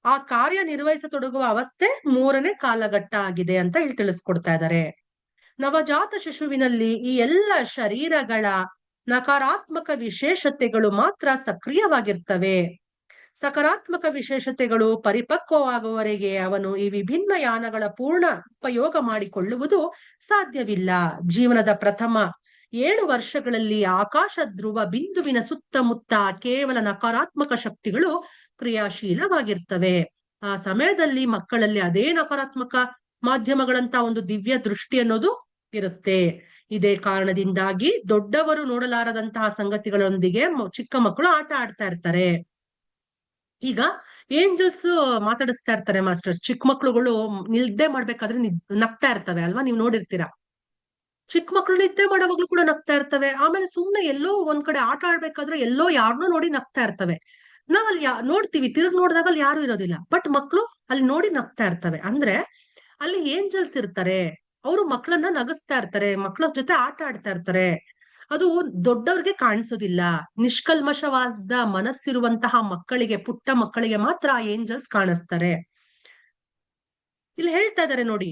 ಆ ಕಾರ್ಯ ನಿರ್ವಹಿಸತೊಡಗುವ ಅವಸ್ಥೆ 3ನೇ ಕಾಲಘಟ್ಟ ಆಗಿದೆ ಅಂತ ಇಲ್ಲಿ ತಿಳಿಸ್ಕೊಡ್ತಾ ಇದ್ದಾರೆ. ನವಜಾತ ಶಿಶುವಿನಲ್ಲಿ ಈ ಎಲ್ಲ ಶರೀರಗಳ ನಕಾರಾತ್ಮಕ ವಿಶೇಷತೆಗಳು ಮಾತ್ರ ಸಕ್ರಿಯವಾಗಿರ್ತವೆ. ಸಕಾರಾತ್ಮಕ ವಿಶೇಷತೆಗಳು ಪರಿಪಕ್ವವಾಗುವವರೆಗೆ ಅವನು ಈ ವಿಭಿನ್ನ ಯಾನಗಳ ಪೂರ್ಣ ಉಪಯೋಗ ಮಾಡಿಕೊಳ್ಳುವುದು ಸಾಧ್ಯವಿಲ್ಲ. ಜೀವನದ ಪ್ರಥಮ 7 ವರ್ಷಗಳಲ್ಲಿ ಆಕಾಶ ಧ್ರುವ ಬಿಂದುವಿನ ಸುತ್ತಮುತ್ತ ಕೇವಲ ನಕಾರಾತ್ಮಕ ಶಕ್ತಿಗಳು ಕ್ರಿಯಾಶೀಲವಾಗಿರ್ತವೆ. ಆ ಸಮಯದಲ್ಲಿ ಮಕ್ಕಳಲ್ಲಿ ಅದೇ ನಕಾರಾತ್ಮಕ ಮಾಧ್ಯಮಗಳಂತ ಒಂದು ದಿವ್ಯ ದೃಷ್ಟಿ ಅನ್ನೋದು ಇರುತ್ತೆ. ಇದೇ ಕಾರಣದಿಂದಾಗಿ ದೊಡ್ಡವರು ನೋಡಲಾರದಂತಹ ಸಂಗತಿಗಳೊಂದಿಗೆ ಚಿಕ್ಕ ಮಕ್ಕಳು ಆಟ ಆಡ್ತಾ ಇರ್ತಾರೆ. ಈಗ ಏಂಜಲ್ಸ್ ಮಾತಾಡಿಸ್ತಾ ಇರ್ತಾರೆ ಮಾಸ್ಟರ್ಸ್. ಚಿಕ್ಕ ಮಕ್ಳುಗಳು ನಿದ್ದೆ ಮಾಡ್ಬೇಕಾದ್ರೆ ನಗ್ತಾ ಇರ್ತವೆ ಅಲ್ವಾ, ನೀವ್ ನೋಡಿರ್ತೀರಾ. ಚಿಕ್ಕ ಮಕ್ಳು ನಿದ್ದೆ ಮಾಡೋವಾಗ್ಲೂ ಕೂಡ ನಗ್ತಾ ಇರ್ತವೆ. ಆಮೇಲೆ ಸುಮ್ನೆ ಎಲ್ಲೋ ಒಂದ್ ಕಡೆ ಆಟ ಆಡ್ಬೇಕಾದ್ರೆ ಎಲ್ಲೋ ಯಾರನ್ನೋ ನೋಡಿ ನಗ್ತಾ ಇರ್ತವೆ. ನಾವ್ ಅಲ್ಲಿ ನೋಡ್ತೀವಿ, ತಿರುಗ್ ನೋಡಿದಾಗ ಅಲ್ಲಿ ಯಾರು ಇರೋದಿಲ್ಲ, ಬಟ್ ಮಕ್ಳು ಅಲ್ಲಿ ನೋಡಿ ನಗ್ತಾ ಇರ್ತವೆ. ಅಂದ್ರೆ ಅಲ್ಲಿ ಏಂಜಲ್ಸ್ ಇರ್ತಾರೆ, ಅವರು ಮಕ್ಕಳನ್ನ ನಗಿಸ್ತಾ ಇರ್ತಾರೆ, ಮಕ್ಕಳ ಜೊತೆ ಆಟ ಆಡ್ತಾ ಇರ್ತಾರೆ. ಅದು ದೊಡ್ಡವ್ರಿಗೆ ಕಾಣಿಸೋದಿಲ್ಲ. ನಿಷ್ಕಲ್ಮಶವಾದ ಮನಸ್ಸಿರುವಂತಹ ಮಕ್ಕಳಿಗೆ, ಪುಟ್ಟ ಮಕ್ಕಳಿಗೆ ಮಾತ್ರ ಆ ಏಂಜಲ್ಸ್ ಕಾಣಿಸ್ತಾರೆ. ಇಲ್ಲಿ ಹೇಳ್ತಾ ಇದ್ದಾರೆ ನೋಡಿ,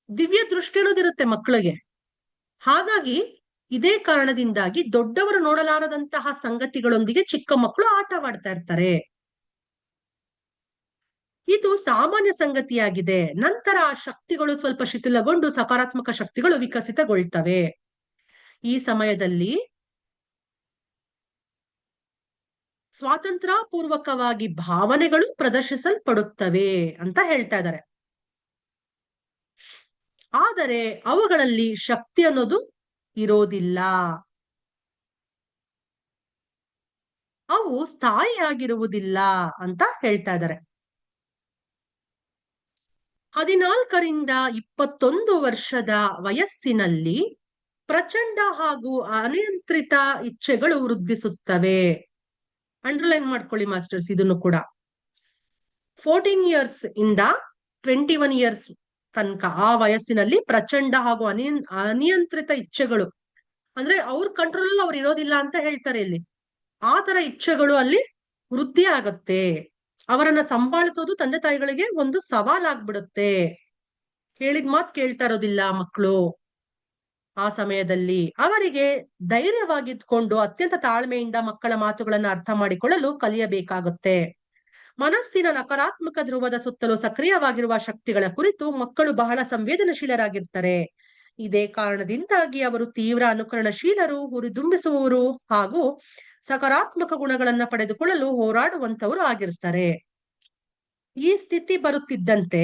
ದಿವ್ಯ ದೃಷ್ಟಿ ಅನ್ನೋದಿರುತ್ತೆ ಮಕ್ಕಳಿಗೆ. ಹಾಗಾಗಿ ಇದೇ ಕಾರಣದಿಂದಾಗಿ ದೊಡ್ಡವರು ನೋಡಲಾರದಂತಹ ಸಂಗತಿಗಳೊಂದಿಗೆ ಚಿಕ್ಕ ಮಕ್ಕಳು ಆಟವಾಡ್ತಾ ಇರ್ತಾರೆ. ಇದು ಸಾಮಾನ್ಯ ಸಂಗತಿಯಾಗಿದೆ. ನಂತರ ಆ ಶಕ್ತಿಗಳು ಸ್ವಲ್ಪ ಶಿಥಿಲಗೊಂಡು ಸಕಾರಾತ್ಮಕ ಶಕ್ತಿಗಳು ವಿಕಸಿತಗೊಳ್ತವೆ. ಈ ಸಮಯದಲ್ಲಿ ಸ್ವಾತಂತ್ರ್ಯ ಪೂರ್ವಕವಾಗಿ ಭಾವನೆಗಳು ಪ್ರದರ್ಶಿಸಲ್ಪಡುತ್ತವೆ ಅಂತ ಹೇಳ್ತಾ ಇದ್ದಾರೆ. ಆದರೆ ಅವುಗಳಲ್ಲಿ ಶಕ್ತಿ ಅನ್ನೋದು ಇರೋದಿಲ್ಲ. ಅವು ಸ್ಥಾಯಿಯಾಗಿರುವುದಿಲ್ಲ ಅಂತ ಹೇಳ್ತಾ ಇದ್ದಾರೆ. 14ರಿಂದ 21 ವರ್ಷದ ವಯಸ್ಸಿನಲ್ಲಿ ಪ್ರಚಂಡ ಹಾಗೂ ಅನಿಯಂತ್ರಿತ ಇಚ್ಛೆಗಳು ವೃದ್ಧಿಸುತ್ತವೆ. ಅಂಡರ್ಲೈನ್ ಮಾಡ್ಕೊಳ್ಳಿ ಮಾಸ್ಟರ್ಸ್ ಇದನ್ನು ಕೂಡ. 14 ಇಯರ್ಸ್ ಇಂದ 21 ಇಯರ್ಸ್ ತನಕ ಆ ವಯಸ್ಸಿನಲ್ಲಿ ಪ್ರಚಂಡ ಹಾಗೂ ಅನಿಯಂತ್ರಿತ ಇಚ್ಛೆಗಳು, ಅಂದ್ರೆ ಅವ್ರ ಕಂಟ್ರೋಲ್ ಅವ್ರು ಇರೋದಿಲ್ಲ ಅಂತ ಹೇಳ್ತಾರೆ ಇಲ್ಲಿ. ಆ ತರ ಇಚ್ಛೆಗಳು ಅಲ್ಲಿ ವೃದ್ಧಿ ಆಗತ್ತೆ. ಅವರನ್ನ ಸಂಭಾಳಿಸೋದು ತಂದೆ ತಾಯಿಗಳಿಗೆ ಒಂದು ಸವಾಲಾಗ್ಬಿಡುತ್ತೆ. ಹೇಳಿದ ಮಾತು ಕೇಳ್ತಾ ಇರೋದಿಲ್ಲ ಮಕ್ಕಳು. ಆ ಸಮಯದಲ್ಲಿ ಅವರಿಗೆ ಧೈರ್ಯವಾಗಿದ್ಕೊಂಡು ಅತ್ಯಂತ ತಾಳ್ಮೆಯಿಂದ ಮಕ್ಕಳ ಮಾತುಗಳನ್ನ ಅರ್ಥ ಮಾಡಿಕೊಳ್ಳಲು ಕಲಿಯಬೇಕಾಗುತ್ತೆ. ಮನಸ್ಸಿನ ನಕಾರಾತ್ಮಕ ಧ್ರುವದ ಸುತ್ತಲೂ ಸಕ್ರಿಯವಾಗಿರುವ ಶಕ್ತಿಗಳ ಕುರಿತು ಮಕ್ಕಳು ಬಹಳ ಸಂವೇದನಶೀಲರಾಗಿರ್ತಾರೆ. ಇದೇ ಕಾರಣದಿಂದಾಗಿ ಅವರು ತೀವ್ರ ಅನುಕರಣಶೀಲರು, ಹುರಿದುಂಬಿಸುವವರು ಹಾಗೂ ಸಕಾರಾತ್ಮಕ ಗುಣಗಳನ್ನ ಪಡೆದುಕೊಳ್ಳಲು ಹೋರಾಡುವಂತವರು ಆಗಿರ್ತಾರೆ. ಈ ಸ್ಥಿತಿ ಬರುತ್ತಿದ್ದಂತೆ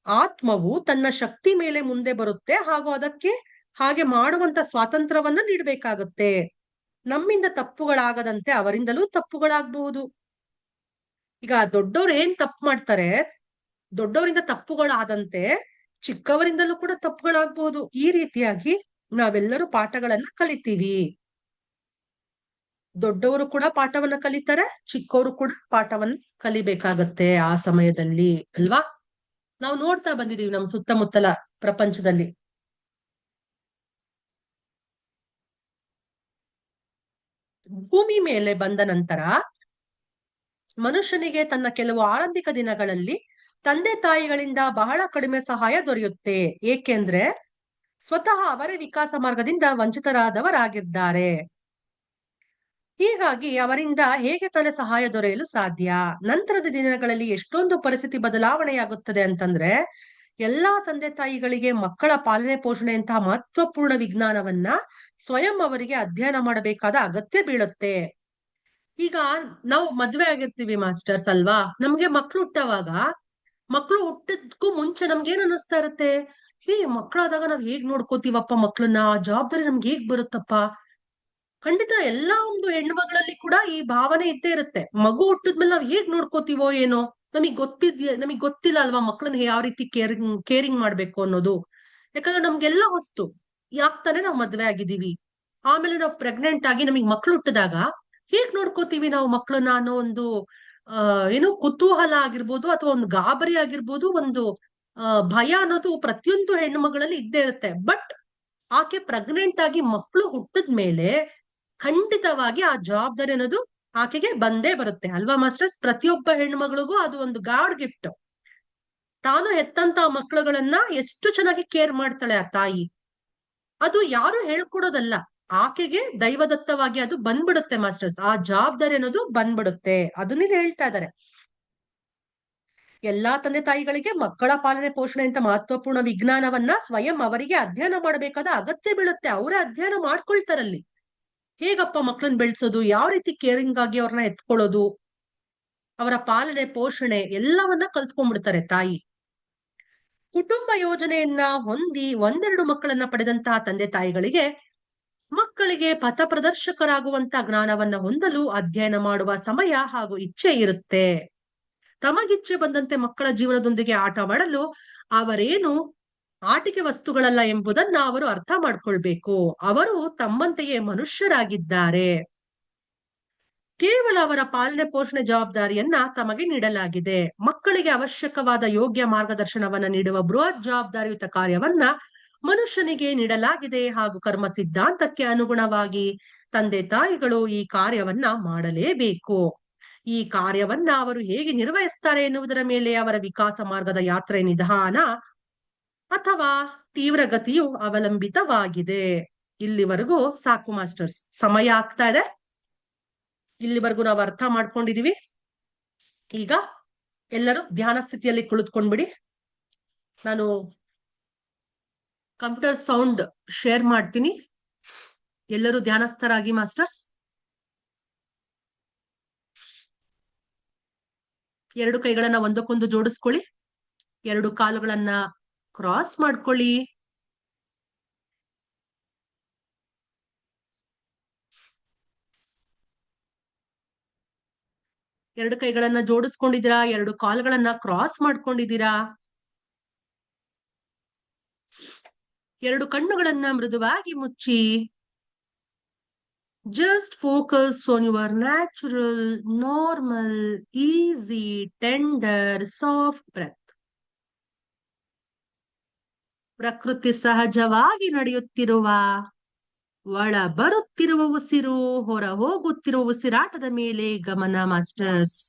ಆತ್ಮವು ತನ್ನ ಶಕ್ತಿ ಮೇಲೆ ಮುಂದೆ ಬರುತ್ತೆ ಹಾಗೂ ಅದಕ್ಕೆ ಹಾಗೆ ಮಾಡುವಂತ ಸ್ವಾತಂತ್ರ್ಯವನ್ನ ನೀಡಬೇಕಾಗುತ್ತೆ. ನಮ್ಮಿಂದ ತಪ್ಪುಗಳಾಗದಂತೆ ಅವರಿಂದಲೂ ತಪ್ಪುಗಳಾಗಬಹುದು. ಈಗ ದೊಡ್ಡವ್ರು ಏನ್ ತಪ್ಪು ಮಾಡ್ತಾರೆ, ದೊಡ್ಡವರಿಂದ ತಪ್ಪುಗಳಾದಂತೆ ಚಿಕ್ಕವರಿಂದಲೂ ಕೂಡ ತಪ್ಪುಗಳಾಗಬಹುದು. ಈ ರೀತಿಯಾಗಿ ನಾವೆಲ್ಲರೂ ಪಾಠಗಳನ್ನ ಕಲಿತೀವಿ. ದೊಡ್ಡವರು ಕೂಡ ಪಾಠವನ್ನ ಕಲಿತಾರೆ, ಚಿಕ್ಕವರು ಕೂಡ ಪಾಠವನ್ನ ಕಲಿಬೇಕಾಗತ್ತೆ ಆ ಸಮಯದಲ್ಲಿ ಅಲ್ವಾ. ನಾವು ನೋಡ್ತಾ ಬಂದಿದೀವಿ ನಮ್ಮ ಸುತ್ತಮುತ್ತಲ ಪ್ರಪಂಚದಲ್ಲಿ. ಭೂಮಿ ಮೇಲೆ ಬಂದ ನಂತರ ಮನುಷ್ಯನಿಗೆ ತನ್ನ ಕೆಲವು ಆರಂಭಿಕ ದಿನಗಳಲ್ಲಿ ತಂದೆ ತಾಯಿಗಳಿಂದ ಬಹಳ ಕಡಿಮೆ ಸಹಾಯ ದೊರೆಯುತ್ತೆ. ಏಕೆಂದ್ರೆ ಸ್ವತಃ ಅವರೇ ವಿಕಾಸ ಮಾರ್ಗದಿಂದ ವಂಚಿತರಾದವರಾಗಿದ್ದಾರೆ. ಹೀಗಾಗಿ ಅವರಿಂದ ಹೇಗೆ ತಾನೇ ಸಹಾಯ ದೊರೆಯಲು ಸಾಧ್ಯ? ನಂತರದ ದಿನಗಳಲ್ಲಿ ಎಷ್ಟೊಂದು ಪರಿಸ್ಥಿತಿ ಬದಲಾವಣೆಯಾಗುತ್ತದೆ ಅಂತಂದ್ರೆ, ಎಲ್ಲಾ ತಂದೆ ತಾಯಿಗಳಿಗೆ ಮಕ್ಕಳ ಪಾಲನೆ ಪೋಷಣೆಯಂತಹ ಮಹತ್ವಪೂರ್ಣ ವಿಜ್ಞಾನವನ್ನ ಸ್ವಯಂ ಅವರಿಗೆ ಅಧ್ಯಯನ ಮಾಡಬೇಕಾದ ಅಗತ್ಯ ಬೀಳುತ್ತೆ. ಈಗ ನಾವು ಮದ್ವೆ ಆಗಿರ್ತೀವಿ ಮಾಸ್ಟರ್ಸ್ ಅಲ್ವಾ, ನಮ್ಗೆ ಮಕ್ಳು ಹುಟ್ಟವಾಗ ಮಕ್ಳು ಹುಟ್ಟಿದ್ಕು ಮುಂಚೆ ನಮ್ಗೆ ಏನ್ ಅನ್ನಿಸ್ತಾ ಇರುತ್ತೆ, ಹೇ ಮಕ್ಳಾದಾಗ ನಾವ್ ಹೇಗ್ ನೋಡ್ಕೋತೀವಪ್ಪ ಮಕ್ಳನ್ನ, ಜವಾಬ್ದಾರಿ ನಮ್ಗೆ ಹೇಗ್ ಬರುತ್ತಪ್ಪ. ಖಂಡಿತ ಎಲ್ಲಾ ಒಂದು ಹೆಣ್ಮಗಳಲ್ಲಿ ಕೂಡ ಈ ಭಾವನೆ ಇದ್ದೇ ಇರುತ್ತೆ. ಮಗು ಹುಟ್ಟಿದ್ಮೇಲೆ ನಾವ್ ಹೇಗ್ ನೋಡ್ಕೋತೀವೋ ಏನೋ, ನಮಗ್ ಗೊತ್ತಿಲ್ಲ ಅಲ್ವಾ ಮಕ್ಳನ್ನ ಯಾವ ರೀತಿ ಕೇರಿಂಗ್ ಮಾಡ್ಬೇಕು ಅನ್ನೋದು. ಯಾಕಂದ್ರೆ ನಮ್ಗೆಲ್ಲ ಹೊಸ್ತು. ಯಾಕ್ತಾನೆ ನಾವ್ ಮದ್ವೆ ಆಗಿದೀವಿ, ಆಮೇಲೆ ನಾವು ಪ್ರೆಗ್ನೆಂಟ್ ಆಗಿ ನಮಗ್ ಮಕ್ಳು ಹುಟ್ಟಿದಾಗ ಹೇಗ್ ನೋಡ್ಕೋತೀವಿ ನಾವು ಮಕ್ಳನ್ನ ಅನ್ನೋ ಒಂದು ಏನು ಕುತೂಹಲ ಆಗಿರ್ಬೋದು, ಅಥವಾ ಒಂದು ಗಾಬರಿ ಆಗಿರ್ಬೋದು, ಒಂದು ಭಯ ಅನ್ನೋದು ಪ್ರತಿಯೊಂದು ಹೆಣ್ಣು ಮಗಳಲ್ಲಿ ಇದ್ದೇ ಇರುತ್ತೆ. ಬಟ್ ಆಕೆ ಪ್ರೆಗ್ನೆಂಟ್ ಆಗಿ ಮಕ್ಕಳು ಹುಟ್ಟಿದ್ಮೇಲೆ ಖಂಡಿತವಾಗಿ ಆ ಜವಾಬ್ದಾರಿ ಅನ್ನೋದು ಆಕೆಗೆ ಬಂದೇ ಬರುತ್ತೆ ಅಲ್ವಾ ಮಾಸ್ಟರ್ಸ್. ಪ್ರತಿಯೊಬ್ಬ ಹೆಣ್ಮಗಳಿಗೂ ಅದು ಒಂದು ಗಾಡ್ ಗಿಫ್ಟ್. ತಾನು ಹೆತ್ತಂತ ಮಕ್ಕಳುಗಳನ್ನ ಎಷ್ಟು ಚೆನ್ನಾಗಿ ಕೇರ್ ಮಾಡ್ತಾಳೆ ಆ ತಾಯಿ, ಅದು ಯಾರು ಹೇಳ್ಕೊಡೋದಲ್ಲ, ಆಕೆಗೆ ದೈವದತ್ತವಾಗಿ ಅದು ಬಂದ್ಬಿಡುತ್ತೆ ಮಾಸ್ಟರ್ಸ್. ಆ ಜವಾಬ್ದಾರಿ ಅನ್ನೋದು ಬಂದ್ಬಿಡುತ್ತೆ. ಅದನ್ನೇ ಹೇಳ್ತಾ ಇದ್ದಾರೆ. ಎಲ್ಲಾ ತಂದೆ ತಾಯಿಗಳಿಗೆ ಮಕ್ಕಳ ಪಾಲನೆ ಪೋಷಣೆ ಅಂತ ಮಹತ್ವಪೂರ್ಣ ವಿಜ್ಞಾನವನ್ನ ಸ್ವಯಂ ಅವರಿಗೆ ಅಧ್ಯಯನ ಮಾಡಬೇಕಾದ ಅಗತ್ಯ ಬೀಳುತ್ತೆ. ಅವರೇ ಅಧ್ಯಯನ ಮಾಡ್ಕೊಳ್ತಾರಲ್ಲಿ. ಹೇಗಪ್ಪ ಮಕ್ಕಳನ್ನ ಬೆಳೆಸೋದು, ಯಾವ ರೀತಿ ಕೇರಿಂಗ್ ಆಗಿ ಅವ್ರನ್ನ ಎತ್ಕೊಳ್ಳೋದು, ಅವರ ಪಾಲನೆ ಪೋಷಣೆ ಎಲ್ಲವನ್ನ ಕಲ್ತ್ಕೊಂಡ್ಬಿಡ್ತಾರೆ ತಾಯಿ. ಕುಟುಂಬ ಯೋಜನೆಯನ್ನ ಹೊಂದಿ ಒಂದೆರಡು ಮಕ್ಕಳನ್ನ ಪಡೆದಂತಹ ತಂದೆ ತಾಯಿಗಳಿಗೆ ಮಕ್ಕಳಿಗೆ ಪಥ ಪ್ರದರ್ಶಕರಾಗುವಂತ ಜ್ಞಾನವನ್ನ ಹೊಂದಲು ಅಧ್ಯಯನ ಮಾಡುವ ಸಮಯ ಹಾಗೂ ಇಚ್ಛೆ ಇರುತ್ತೆ. ತಮಗಿಚ್ಛೆ ಬಂದಂತೆ ಮಕ್ಕಳ ಜೀವನದೊಂದಿಗೆ ಆಟವಾಡಲು ಅವರೇನು ಆಟಿಕೆ ವಸ್ತುಗಳಲ್ಲ ಎಂಬುದನ್ನ ಅವರು ಅರ್ಥ ಮಾಡ್ಕೊಳ್ಬೇಕು. ಅವರು ತಮ್ಮಂತೆಯೇ ಮನುಷ್ಯರಾಗಿದ್ದಾರೆ. ಕೇವಲ ಅವರ ಪಾಲನೆ ಪೋಷಣೆ ಜವಾಬ್ದಾರಿಯನ್ನ ತಮಗೆ ನೀಡಲಾಗಿದೆ. ಮಕ್ಕಳಿಗೆ ಅವಶ್ಯಕವಾದ ಯೋಗ್ಯ ಮಾರ್ಗದರ್ಶನವನ್ನ ನೀಡುವ ಬೃಹತ್ ಜವಾಬ್ದಾರಿಯುತ ಕಾರ್ಯವನ್ನ ಮನುಷ್ಯನಿಗೆ ನೀಡಲಾಗಿದೆ ಹಾಗೂ ಕರ್ಮ ಸಿದ್ಧಾಂತಕ್ಕೆ ಅನುಗುಣವಾಗಿ ತಂದೆ ತಾಯಿಗಳು ಈ ಕಾರ್ಯವನ್ನ ಮಾಡಲೇಬೇಕು. ಈ ಕಾರ್ಯವನ್ನ ಅವರು ಹೇಗೆ ನಿರ್ವಹಿಸ್ತಾರೆ ಎನ್ನುವುದರ ಮೇಲೆ ಅವರ ವಿಕಾಸ ಮಾರ್ಗದ ಯಾತ್ರೆ ನಿಧಾನ ಅಥವಾ ತೀವ್ರಗತಿಯು ಅವಲಂಬಿತವಾಗಿದೆ. ಇಲ್ಲಿವರೆಗೂ ಸಾಕು ಮಾಸ್ಟರ್ಸ್, ಸಮಯ ಆಗ್ತಾ ಇದೆ. ಇಲ್ಲಿವರೆಗೂ ನಾವು ಅರ್ಥ ಮಾಡ್ಕೊಂಡಿದೀವಿ. ಈಗ ಎಲ್ಲರೂ ಧ್ಯಾನ ಸ್ಥಿತಿಯಲ್ಲಿ ಕುಳಿತುಕೊಂಡ್ಬಿಡಿ. ನಾನು ಕಂಪ್ಯೂಟರ್ ಸೌಂಡ್ ಶೇರ್ ಮಾಡ್ತೀನಿ. ಎಲ್ಲರೂ ಧ್ಯಾನಸ್ಥರಾಗಿ ಮಾಸ್ಟರ್ಸ್. ಎರಡು ಕೈಗಳನ್ನ ಒಂದಕ್ಕೊಂದು ಜೋಡಿಸ್ಕೊಳ್ಳಿ. ಎರಡು ಕಾಲುಗಳನ್ನ ಕ್ರಾಸ್ ಮಾಡ್ಕೊಳ್ಳಿ. ಎರಡು ಕೈಗಳನ್ನ ಜೋಡಿಸ್ಕೊಂಡಿದ್ದೀರಾ, ಎರಡು ಕಾಲುಗಳನ್ನ ಕ್ರಾಸ್ ಮಾಡ್ಕೊಂಡಿದ್ದೀರಾ. ಎರಡು ಕಣ್ಣುಗಳನ್ನ ಮೃದುವಾಗಿ ಮುಚ್ಚಿ just focus on your natural, normal, easy, tender, soft breath. ಪ್ರಕೃತಿ ಸಹಜವಾಗಿ ನಡೆಯುತ್ತಿರುವ, ಒಳ ಬರುತ್ತಿರುವ ಉಸಿರು, ಹೊರ ಹೋಗುತ್ತಿರುವ ಉಸಿರಾಟದ ಮೇಲೆ ಗಮನ ಮಾಸ್ಟರ್ಸ್.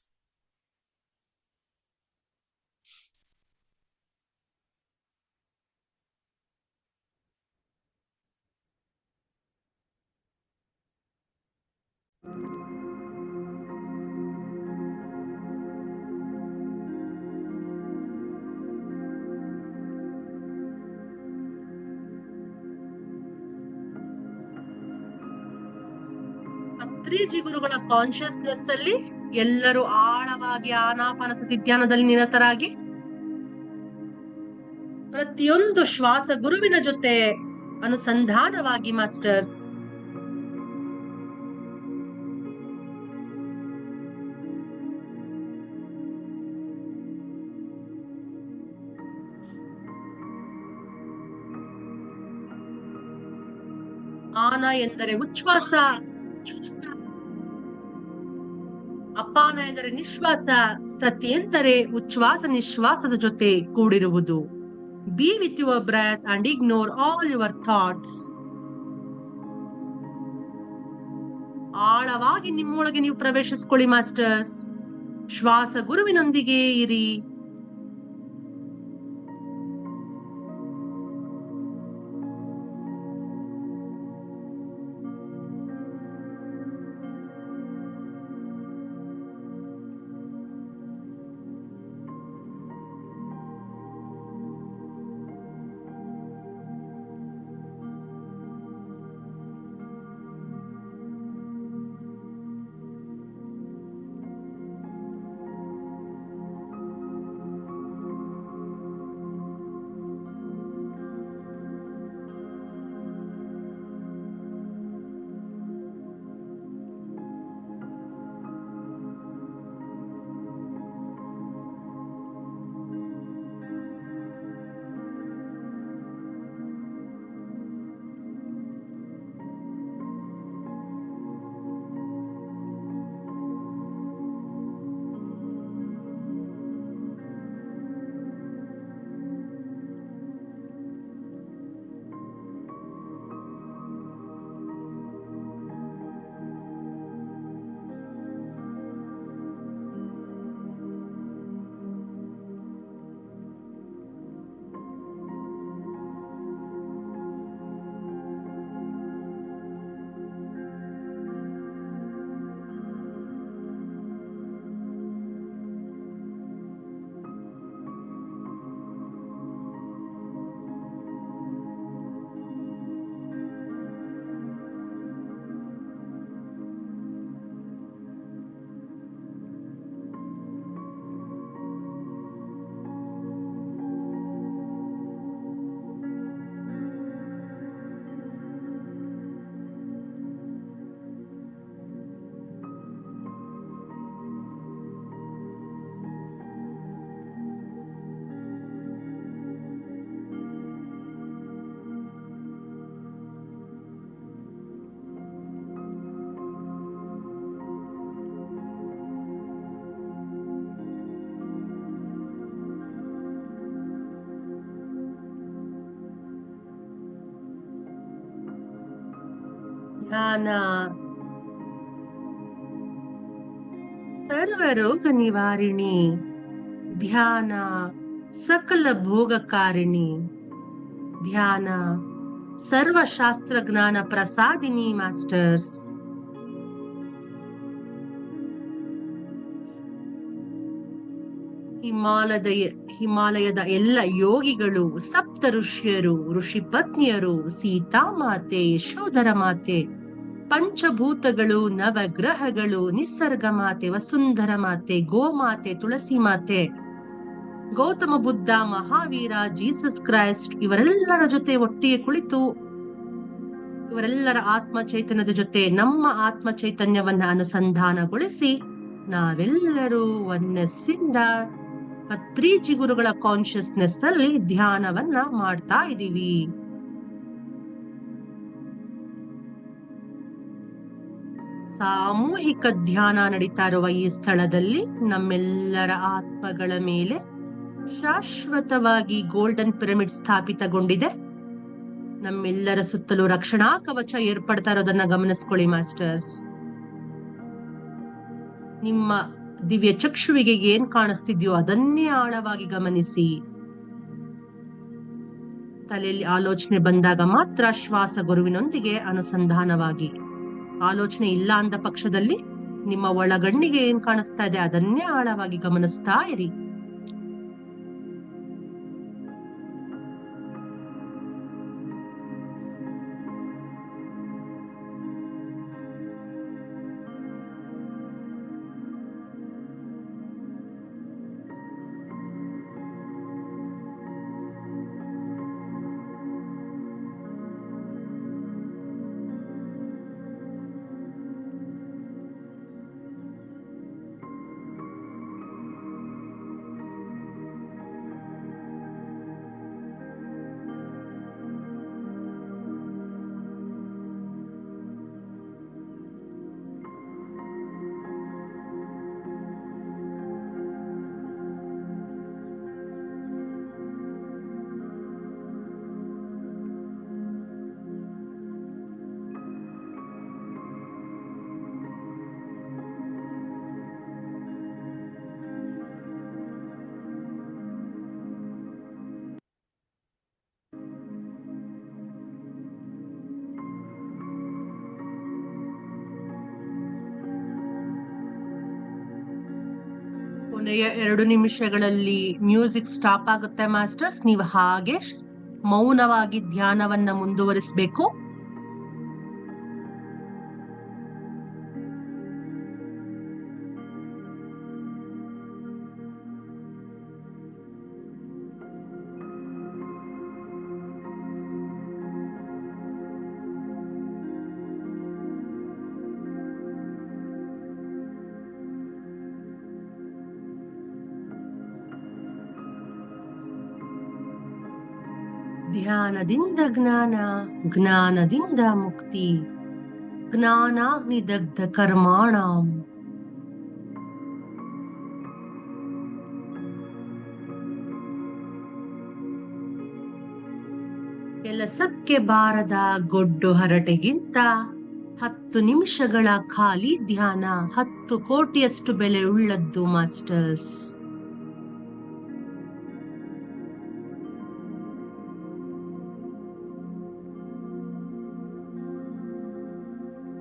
ಅತ್ರಿಜಿ ಗುರುಗಳ ಕಾನ್ಶಿಯಸ್ನೆಸ್ ಅಲ್ಲಿ ಎಲ್ಲರೂ ಆಳವಾಗಿ ಆನಾಪಾನಸತಿ ಧ್ಯಾನದಲ್ಲಿ ನಿರತರಾಗಿ ಪ್ರತಿಯೊಂದು ಶ್ವಾಸ ಗುರುವಿನ ಜೊತೆ ಅನುಸಂಧಾನವಾಗಿ ಮಾಸ್ಟರ್ಸ್. ಆನ ಎಂದರೆ ಉಚ್ಛ್ವಾಸ, ಅಪಾನ ಎಂದರೆ ನಿಶ್ವಾಸ, ಸತಿ ಎಂದರೆ ಉಚ್ಛ್ವಾಸ ನಿಶ್ವಾಸದ ಜೊತೆ ಕೂಡಿರುವುದು. Be with your breath and ignore all your thoughts. ಆಳವಾಗಿ ನಿಮ್ಮೊಳಗೆ ನೀವು ಪ್ರವೇಶಿಸಿಕೊಳ್ಳಿ ಮಾಸ್ಟರ್ಸ್. ಶ್ವಾಸ ಗುರುವಿನೊಂದಿಗೆ ಇರಿ. ಧ್ಯಾನ ಸರ್ವರೋಗ ನಿವಾರಿಣಿ, ಧ್ಯಾನ ಸಕಲ ಭೋಗಕಾರಿಣಿ, ಧ್ಯಾನ ಸರ್ವಶಾಸ್ತ್ರ ಜ್ಞಾನ ಪ್ರಸಾದಿನಿ ಮಾಸ್ಟರ್ಸ್. ಹಿಮಾಲಯದ ಎಲ್ಲ ಯೋಗಿಗಳು, ಸಪ್ತ ಋಷಿಯರು, ಋಷಿ ಪತ್ನಿಯರು, ಸೀತಾಮಾತೆ, ಯಶೋಧರ ಮಾತೆ, ಪಂಚಭೂತಗಳು, ನವಗ್ರಹಗಳು, ನಿಸರ್ಗ ಮಾತೆ, ವಸುಂಧರ ಮಾತೆ, ಗೋಮಾತೆ, ತುಳಸಿ ಮಾತೆ, ಗೌತಮ ಬುದ್ಧ, ಮಹಾವೀರ, ಜೀಸಸ್ ಕ್ರೈಸ್ಟ್ ಇವರೆಲ್ಲರ ಜೊತೆ ಒಟ್ಟಿಗೆ ಕುಳಿತು ಇವರೆಲ್ಲರ ಆತ್ಮ ಚೈತನ್ಯದ ಜೊತೆ ನಮ್ಮ ಆತ್ಮ ಚೈತನ್ಯವನ್ನ ಅನುಸಂಧಾನಗೊಳಿಸಿ ನಾವೆಲ್ಲರೂ ಒನ್ನೆಸ್ಸಿಂದ ಪತ್ರಿಜಿ ಗುರುಗಳ ಕಾನ್ಶಿಯಸ್ನೆಸ್ ಅಲ್ಲಿ ಧ್ಯಾನವನ್ನ ಮಾಡ್ತಾ ಇದ್ದೀವಿ. ಸಾಮೂಹಿಕ ಧ್ಯಾನ ನಡೀತಾ ಇರುವ ಈ ಸ್ಥಳದಲ್ಲಿ ನಮ್ಮೆಲ್ಲರ ಆತ್ಮಗಳ ಮೇಲೆ ಶಾಶ್ವತವಾಗಿ ಗೋಲ್ಡನ್ ಪಿರಮಿಡ್ ಸ್ಥಾಪಿತಗೊಂಡಿದೆ. ನಮ್ಮೆಲ್ಲರ ಸುತ್ತಲೂ ರಕ್ಷಣಾ ಕವಚ ಏರ್ಪಡ್ತಾ ಇರೋದನ್ನ ಗಮನಿಸ್ಕೊಳ್ಳಿ ಮಾಸ್ಟರ್ಸ್. ನಿಮ್ಮ ದಿವ್ಯ ಚಕ್ಷುವಿಗೆ ಏನ್ ಕಾಣಿಸ್ತಿದ್ಯೋ ಅದನ್ನೇ ಆಳವಾಗಿ ಗಮನಿಸಿ. ತಲೆಯಲ್ಲಿ ಆಲೋಚನೆ ಬಂದಾಗ ಮಾತ್ರ ಶ್ವಾಸ ಗುರುವಿನೊಂದಿಗೆ ಅನುಸಂಧಾನವಾಗಿ. ಆಲೋಚನೆ ಇಲ್ಲ ಅಂದ ಪಕ್ಷದಲ್ಲಿ ನಿಮ್ಮ ಒಳಗಣ್ಣಿಗೆ ಏನ್ ಕಾಣಿಸ್ತಾ ಇದೆ ಅದನ್ನೇ ಆಳವಾಗಿ ಗಮನಿಸ್ತಾ ಇರಿ. ಕೊನೆಯ 2 ನಿಮಿಷಗಳಲ್ಲಿ ಮ್ಯೂಸಿಕ್ ಸ್ಟಾಪ್ ಆಗುತ್ತೆ ಮಾಸ್ಟರ್ಸ್. ನೀವು ಹಾಗೆ ಮೌನವಾಗಿ ಧ್ಯಾನವನ್ನ ಮುಂದುವರಿಸಬೇಕು. ಧ್ಯಾನದಿಂದ ಜ್ಞಾನ, ಜ್ಞಾನದಿಂದ ಮುಕ್ತಿ, ಜ್ಞಾನಾಗ್ನಿದಗ್ಧ ಕರ್ಮಾಣಂ. ಕೆಲಸಕ್ಕೆ ಬಾರದ ಗೊಡ್ಡು ಹರಟೆಗಿಂತ 10 ನಿಮಿಷಗಳ ಖಾಲಿ ಧ್ಯಾನ 10 ಕೋಟಿಯಷ್ಟು ಬೆಲೆ ಉಳ್ಳದ್ದು ಮಾಸ್ಟರ್ಸ್.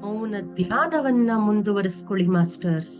ಮೌನ ಧ್ಯಾನವನ್ನ ಮುಂದುವರಿಸ್ಕೊಳ್ಳಿ ಮಾಸ್ಟರ್ಸ್.